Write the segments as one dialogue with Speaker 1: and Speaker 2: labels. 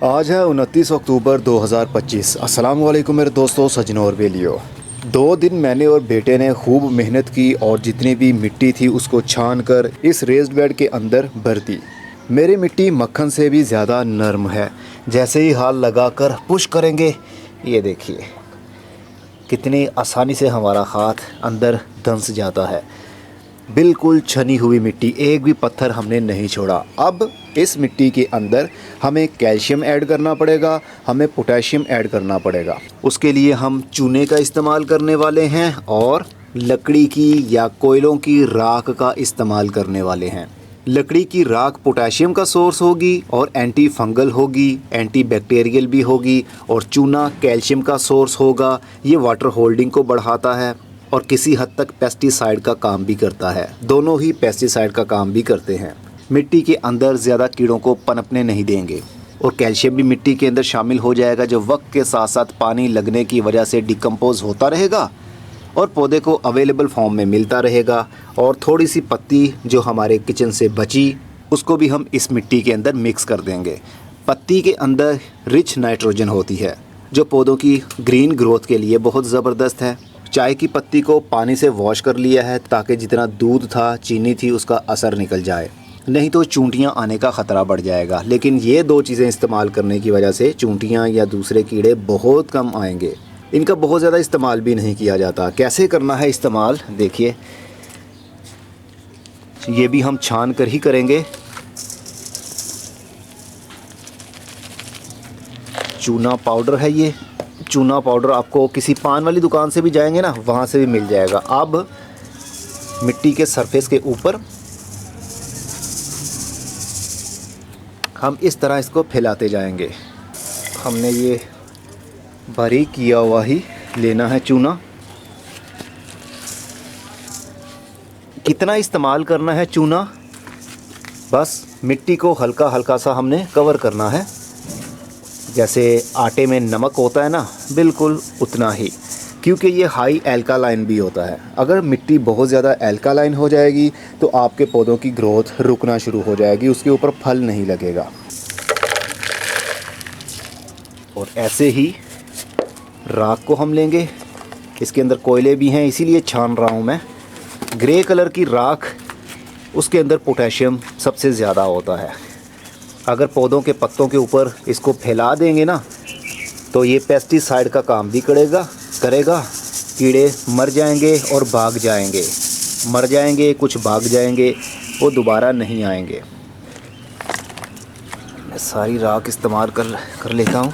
Speaker 1: आज है 29 अक्टूबर 2025। अस्सलाम वालेकुम मेरे दोस्तों, सजनों और बेलियों। 2 दिन मैंने और बेटे ने खूब मेहनत की और जितनी भी मिट्टी थी उसको छान कर इस रेस्ड बेड के अंदर भर दी। मेरी मिट्टी मक्खन से भी ज़्यादा नरम है। जैसे ही हाथ लगाकर पुश करेंगे, ये देखिए कितनी आसानी से हमारा हाथ अंदर धंस जाता है। बिल्कुल छनी हुई मिट्टी, एक भी पत्थर हमने नहीं छोड़ा। अब इस मिट्टी के अंदर हमें कैल्शियम ऐड करना पड़ेगा, हमें पोटेशियम ऐड करना पड़ेगा। उसके लिए हम चूने का इस्तेमाल करने वाले हैं और लकड़ी की या कोयलों की राख का इस्तेमाल करने वाले हैं। लकड़ी की राख पोटेशियम का सोर्स होगी और एंटी फंगल होगी, एंटी बैक्टीरियल भी होगी, और चूना कैल्शियम का सोर्स होगा। ये वाटर होल्डिंग को बढ़ाता है और किसी हद तक पेस्टिसाइड का काम भी करता है। दोनों ही पेस्टिसाइड का काम भी करते हैं। मिट्टी के अंदर ज़्यादा कीड़ों को पनपने नहीं देंगे और कैल्शियम भी मिट्टी के अंदर शामिल हो जाएगा, जो वक्त के साथ साथ पानी लगने की वजह से डिकम्पोज होता रहेगा और पौधे को अवेलेबल फॉर्म में मिलता रहेगा। और थोड़ी सी पत्ती जो हमारे किचन से बची उसको भी हम इस मिट्टी के अंदर मिक्स कर देंगे। पत्ती के अंदर रिच नाइट्रोजन होती है जो पौधों की ग्रीन ग्रोथ के लिए बहुत ज़बरदस्त है। चाय की पत्ती को पानी से वॉश कर लिया है ताकि जितना दूध था, चीनी थी, उसका असर निकल जाए, नहीं तो चूंटियाँ आने का ख़तरा बढ़ जाएगा। लेकिन ये 2 चीज़ें इस्तेमाल करने की वजह से चूंटियाँ या दूसरे कीड़े बहुत कम आएंगे। इनका बहुत ज़्यादा इस्तेमाल भी नहीं किया जाता। कैसे करना है इस्तेमाल देखिए, ये भी हम छान कर ही करेंगे। चूना पाउडर है ये। चूना पाउडर आपको किसी पान वाली दुकान से भी जाएंगे ना, वहाँ से भी मिल जाएगा। अब मिट्टी के सरफेस के ऊपर हम इस तरह इसको फैलाते जाएंगे। हमने ये बारीक किया हुआ ही लेना है चूना। कितना इस्तेमाल करना है चूना, बस मिट्टी को हल्का हल्का सा हमने कवर करना है। जैसे आटे में नमक होता है ना, बिल्कुल उतना ही, क्योंकि ये हाई एल्कालाइन भी होता है। अगर मिट्टी बहुत ज़्यादा एल्कालाइन हो जाएगी तो आपके पौधों की ग्रोथ रुकना शुरू हो जाएगी, उसके ऊपर फल नहीं लगेगा। और ऐसे ही राख को हम लेंगे। इसके अंदर कोयले भी हैं, इसीलिए छान रहा हूँ मैं। ग्रे कलर की राख, उसके अंदर पोटेशियम सबसे ज़्यादा होता है। अगर पौधों के पत्तों के ऊपर इसको फैला देंगे ना, तो ये पेस्टिसाइड का काम भी करेगा। कीड़े मर जाएंगे और भाग जाएंगे, मर जाएंगे, कुछ भाग जाएंगे, वो दोबारा नहीं आएंगे। मैं सारी राख इस्तेमाल कर लेता हूँ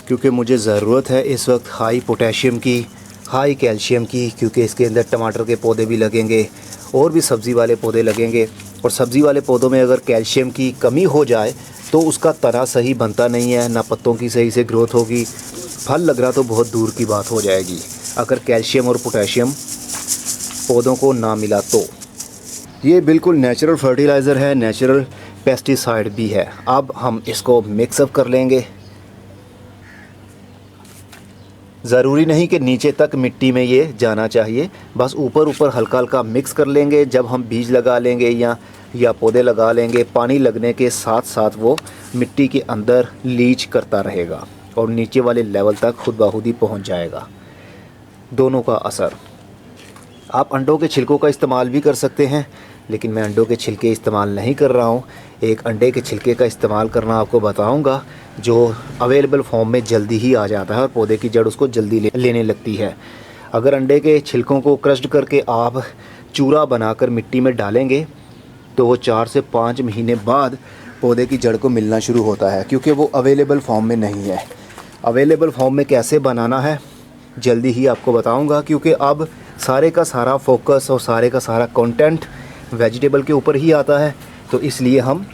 Speaker 1: क्योंकि मुझे ज़रूरत है इस वक्त हाई पोटेशियम की, हाई कैल्शियम की, क्योंकि इसके अंदर टमाटर के पौधे भी लगेंगे और भी सब्ज़ी वाले पौधे लगेंगे। और सब्ज़ी वाले पौधों में अगर कैल्शियम की कमी हो जाए तो उसका तना सही बनता नहीं है, ना पत्तों की सही से ग्रोथ होगी, फल लगना तो बहुत दूर की बात हो जाएगी अगर कैल्शियम और पोटेशियम पौधों को ना मिला तो। ये बिल्कुल नेचुरल फर्टिलाइज़र है, नेचुरल पेस्टिसाइड भी है। अब हम इसको मिक्सअप कर लेंगे। ज़रूरी नहीं कि नीचे तक मिट्टी में ये जाना चाहिए, बस ऊपर ऊपर हल्का हल्का मिक्स कर लेंगे। जब हम बीज लगा लेंगे या पौधे लगा लेंगे, पानी लगने के साथ साथ वो मिट्टी के अंदर लीच करता रहेगा और नीचे वाले लेवल तक खुद ब खुद ही पहुँच जाएगा। दोनों का असर। आप अंडों के छिलकों का इस्तेमाल भी कर सकते हैं, लेकिन मैं अंडों के छिलके इस्तेमाल नहीं कर रहा हूँ। एक अंडे के छिलके का इस्तेमाल करना आपको बताऊँगा, जो अवेलेबल फॉर्म में जल्दी ही आ जाता है और पौधे की जड़ उसको जल्दी लेने लगती है। अगर अंडे के छिलकों को क्रश्ड करके आप चूरा बनाकर मिट्टी में डालेंगे तो वो 4 से 5 महीने बाद पौधे की जड़ को मिलना शुरू होता है, क्योंकि वो अवेलेबल फॉर्म में नहीं है। अवेलेबल फॉर्म में कैसे बनाना है जल्दी ही आपको बताऊंगा, क्योंकि अब सारे का सारा फोकस और सारे का सारा कंटेंट वेजिटेबल के ऊपर ही आता है। तो इसलिए हम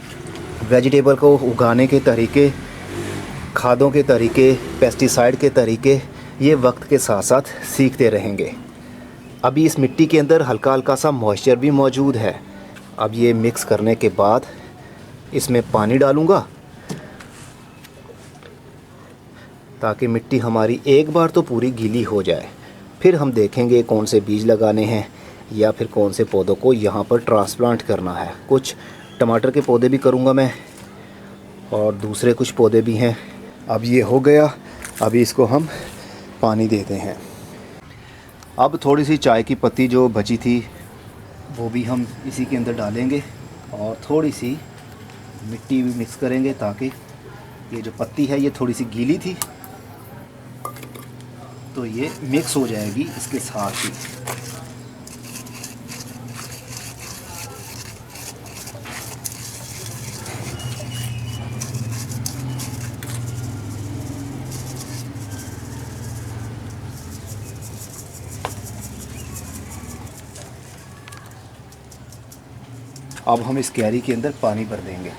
Speaker 1: वेजिटेबल को उगाने के तरीके, खादों के तरीके, पेस्टिसाइड के तरीके ये वक्त के साथ साथ सीखते रहेंगे। अभी इस मिट्टी के अंदर हल्का हल्का सा मॉइस्चर भी मौजूद है। अब ये मिक्स करने के बाद इसमें पानी डालूँगा ताकि मिट्टी हमारी एक बार तो पूरी गीली हो जाए। फिर हम देखेंगे कौन से बीज लगाने हैं या फिर कौन से पौधों को यहाँ पर ट्रांसप्लांट करना है। कुछ टमाटर के पौधे भी करूँगा मैं और दूसरे कुछ पौधे भी हैं। अब ये हो गया, अभी इसको हम पानी देते हैं। अब थोड़ी सी चाय की पत्ती जो बची थी वो भी हम इसी के अंदर डालेंगे और थोड़ी सी मिट्टी भी मिक्स करेंगे ताकि ये जो पत्ती है ये थोड़ी सी गीली थी तो ये मिक्स हो जाएगी इसके साथ ही। अब हम इस क्यारी के अंदर पानी भर देंगे।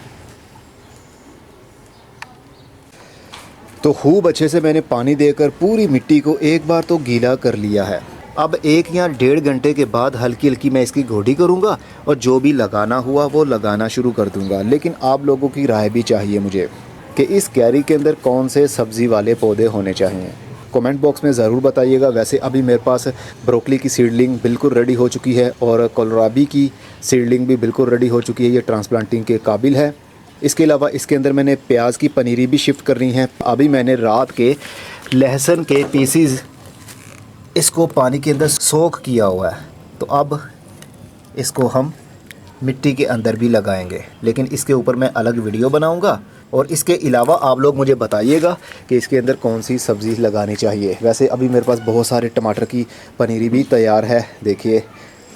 Speaker 1: तो खूब अच्छे से मैंने पानी देकर पूरी मिट्टी को एक बार तो गीला कर लिया है। अब 1 या 1.5 घंटे के बाद हल्की हल्की मैं इसकी गोडी करूँगा और जो भी लगाना हुआ वो लगाना शुरू कर दूँगा। लेकिन आप लोगों की राय भी चाहिए मुझे कि इस क्यारी के अंदर कौन से सब्ज़ी वाले पौधे होने चाहिए। कमेंट बॉक्स में ज़रूर बताइएगा। वैसे अभी मेरे पास ब्रोकली की सीडलिंग बिल्कुल रेडी हो चुकी है और कोलराबी की सीडलिंग भी बिल्कुल रेडी हो चुकी है, ये ट्रांसप्लांटिंग के काबिल है। इसके अलावा इसके अंदर मैंने प्याज की पनीरी भी शिफ्ट करनी है। अभी मैंने रात के लहसुन के पीसीज इसको पानी के अंदर सोख किया हुआ है, तो अब इसको हम मिट्टी के अंदर भी लगाएंगे, लेकिन इसके ऊपर मैं अलग वीडियो बनाऊंगा। और इसके अलावा आप लोग मुझे बताइएगा कि इसके अंदर कौन सी सब्ज़ी लगानी चाहिए। वैसे अभी मेरे पास बहुत सारे टमाटर की पनीरी भी तैयार है। देखिए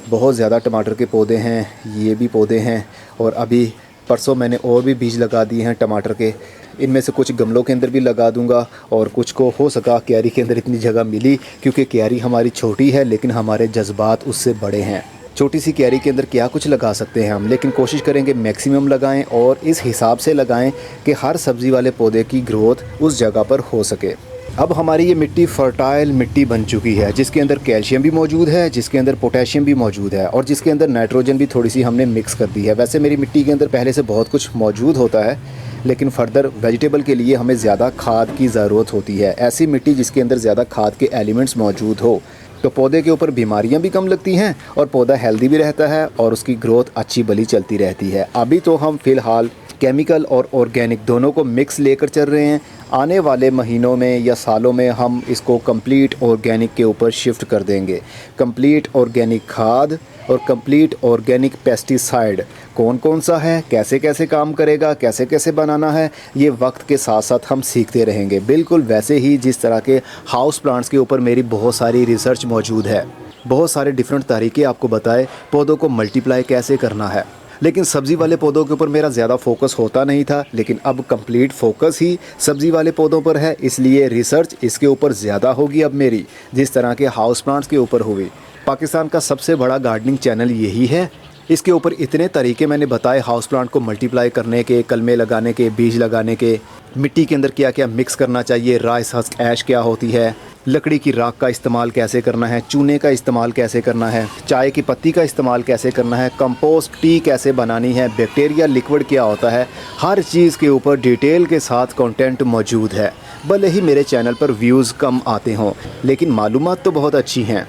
Speaker 1: बहुत ज़्यादा टमाटर के पौधे हैं, ये भी पौधे हैं और अभी परसों मैंने और भी बीज लगा दिए हैं टमाटर के। इनमें से कुछ गमलों के अंदर भी लगा दूंगा और कुछ को हो सका क्यारी के अंदर इतनी जगह मिली क्योंकि क्यारी हमारी छोटी है लेकिन हमारे जज्बात उससे बड़े हैं। छोटी सी क्यारी के अंदर क्या कुछ लगा सकते हैं हम, लेकिन कोशिश करेंगे मैक्सिमम लगाएं और इस हिसाब से लगाएं कि हर सब्ज़ी वाले पौधे की ग्रोथ उस जगह पर हो सके। अब हमारी ये मिट्टी फर्टाइल मिट्टी बन चुकी है जिसके अंदर कैल्शियम भी मौजूद है, जिसके अंदर पोटेशियम भी मौजूद है और जिसके अंदर नाइट्रोजन भी थोड़ी सी हमने मिक्स कर दी है। वैसे मेरी मिट्टी के अंदर पहले से बहुत कुछ मौजूद होता है लेकिन फर्दर वेजिटेबल के लिए हमें ज़्यादा खाद की ज़रूरत होती है। ऐसी मिट्टी जिसके अंदर ज़्यादा खाद के एलिमेंट्स मौजूद हो तो पौधे के ऊपर बीमारियां भी कम लगती हैं और पौधा हेल्दी भी रहता है और उसकी ग्रोथ अच्छी भली चलती रहती है। अभी तो हम फ़िलहाल केमिकल और ऑर्गेनिक दोनों को मिक्स लेकर चल रहे हैं। आने वाले महीनों में या सालों में हम इसको कंप्लीट ऑर्गेनिक के ऊपर शिफ्ट कर देंगे। कंप्लीट ऑर्गेनिक खाद और कंप्लीट ऑर्गेनिक पेस्टिसाइड कौन कौन सा है, कैसे कैसे काम करेगा, कैसे कैसे बनाना है, ये वक्त के साथ साथ हम सीखते रहेंगे। बिल्कुल वैसे ही जिस तरह के हाउस प्लांट्स के ऊपर मेरी बहुत सारी रिसर्च मौजूद है, बहुत सारे डिफरेंट तरीके आपको बताए पौधों को मल्टीप्लाई कैसे करना है। लेकिन सब्ज़ी वाले पौधों के ऊपर मेरा ज़्यादा फोकस होता नहीं था, लेकिन अब कंप्लीट फोकस ही सब्ज़ी वाले पौधों पर है, इसलिए रिसर्च इसके ऊपर ज़्यादा होगी अब मेरी, जिस तरह के हाउस प्लांट्स के ऊपर हुई। पाकिस्तान का सबसे बड़ा गार्डनिंग चैनल यही है। इसके ऊपर इतने तरीके मैंने बताए हाउस प्लांट को मल्टीप्लाई करने के, कलमे लगाने के, बीज लगाने के, मिट्टी के अंदर क्या क्या मिक्स करना चाहिए, राइस हस्क ऐश क्या होती है, लकड़ी की राख का इस्तेमाल कैसे करना है, चूने का इस्तेमाल कैसे करना है, चाय की पत्ती का इस्तेमाल कैसे करना है, कंपोस्ट टी कैसे बनानी है, बैक्टीरिया लिक्विड क्या होता है, हर चीज़ के ऊपर डिटेल के साथ कंटेंट मौजूद है। भले ही मेरे चैनल पर व्यूज़ कम आते हों लेकिन मालूमात तो बहुत अच्छी हैं।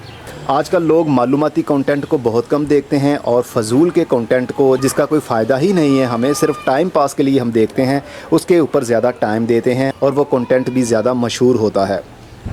Speaker 1: आजकल लोग मालूमाती कंटेंट को बहुत कम देखते हैं और फजूल के कंटेंट को जिसका कोई फ़ायदा ही नहीं है, हमें सिर्फ टाइम पास के लिए हम देखते हैं, उसके ऊपर ज़्यादा टाइम देते हैं और वो कंटेंट भी ज़्यादा मशहूर होता है।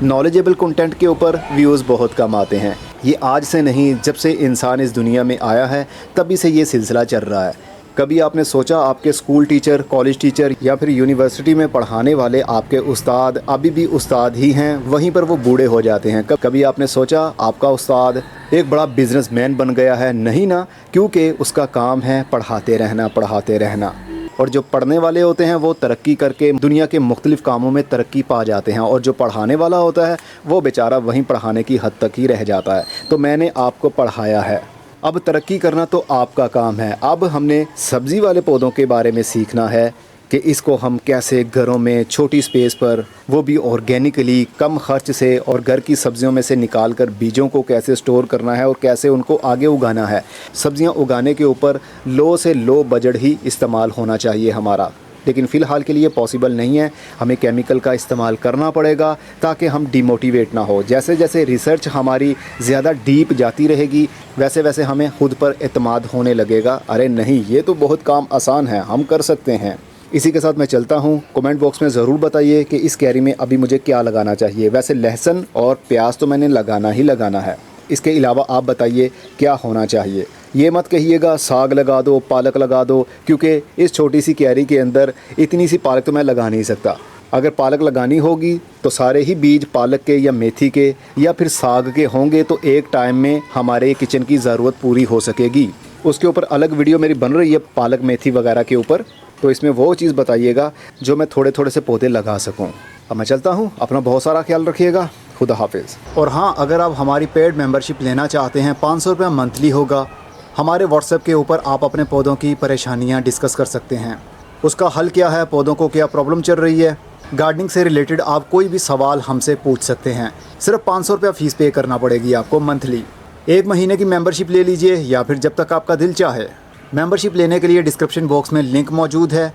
Speaker 1: नॉलेजेबल कंटेंट के ऊपर व्यूज़ बहुत कम आते हैं। ये आज से नहीं, जब से इंसान इस दुनिया में आया है तभी से ये सिलसिला चल रहा है। कभी आपने सोचा आपके स्कूल टीचर, कॉलेज टीचर या फिर यूनिवर्सिटी में पढ़ाने वाले आपके उस्ताद अभी भी उस्ताद ही हैं, वहीं पर वो बूढ़े हो जाते हैं। कभी आपने सोचा आपका उस्ताद एक बड़ा बिजनेसमैन बन गया है? नहीं ना, क्योंकि उसका काम है पढ़ाते रहना, पढ़ाते रहना। और जो पढ़ने वाले होते हैं वो तरक्की करके दुनिया के मुख्तलिफ़ कामों में तरक्की पा जाते हैं और जो पढ़ाने वाला होता है वो बेचारा वहीं पढ़ाने की हद तक ही रह जाता है। तो मैंने आपको पढ़ाया है, अब तरक्की करना तो आपका काम है। अब हमने सब्ज़ी वाले पौधों के बारे में सीखना है कि इसको हम कैसे घरों में छोटी स्पेस पर, वो भी ऑर्गेनिकली कम खर्च से, और घर की सब्जियों में से निकाल कर बीजों को कैसे स्टोर करना है और कैसे उनको आगे उगाना है। सब्जियां उगाने के ऊपर लो से लो बजट ही इस्तेमाल होना चाहिए हमारा, लेकिन फ़िलहाल के लिए पॉसिबल नहीं है। हमें केमिकल का इस्तेमाल करना पड़ेगा ताकि हम डिमोटिवेट ना हो। जैसे जैसे रिसर्च हमारी ज़्यादा डीप जाती रहेगी वैसे वैसे हमें खुद पर एतमाद होने लगेगा। अरे नहीं, ये तो बहुत काम आसान है, हम कर सकते हैं। इसी के साथ मैं चलता हूँ। कमेंट बॉक्स में ज़रूर बताइए कि इस कैरी में अभी मुझे क्या लगाना चाहिए। वैसे लहसुन और प्याज तो मैंने लगाना ही लगाना है। इसके अलावा आप बताइए क्या होना चाहिए। ये मत कहिएगा साग लगा दो, पालक लगा दो, क्योंकि इस छोटी सी कैरी के अंदर इतनी सी पालक तो मैं लगा नहीं सकता। अगर पालक लगानी होगी तो सारे ही बीज पालक के या मेथी के या फिर साग के होंगे तो एक टाइम में हमारे किचन की ज़रूरत पूरी हो सकेगी। उसके ऊपर अलग वीडियो मेरी बन रही है पालक मेथी वगैरह के ऊपर, तो इसमें वो चीज़ बताइएगा जो मैं थोड़े थोड़े से पौधे लगा सकूं। अब मैं चलता हूं, अपना बहुत सारा ख्याल रखिएगा। खुदा हाफिज़। और हाँ, अगर आप हमारी पेड मेंबरशिप लेना चाहते हैं, 500 रुपये मंथली होगा। हमारे व्हाट्सएप के ऊपर आप अपने पौधों की परेशानियाँ डिस्कस कर सकते हैं। उसका हल क्या है, पौधों को क्या प्रॉब्लम चल रही है, गार्डनिंग से रिलेटेड आप कोई भी सवाल हमसे पूछ सकते हैं। सिर्फ 500 रुपया फ़ीस पे करना पड़ेगी आपको मंथली। 1 महीने की मेंबरशिप ले लीजिए या फिर जब तक आपका दिल चाहे। मेंबरशिप लेने के लिए डिस्क्रिप्शन बॉक्स में लिंक मौजूद है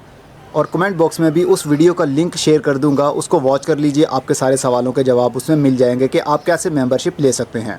Speaker 1: और कमेंट बॉक्स में भी उस वीडियो का लिंक शेयर कर दूंगा, उसको वॉच कर लीजिए। आपके सारे सवालों के जवाब उसमें मिल जाएंगे कि आप कैसे मेंबरशिप ले सकते हैं।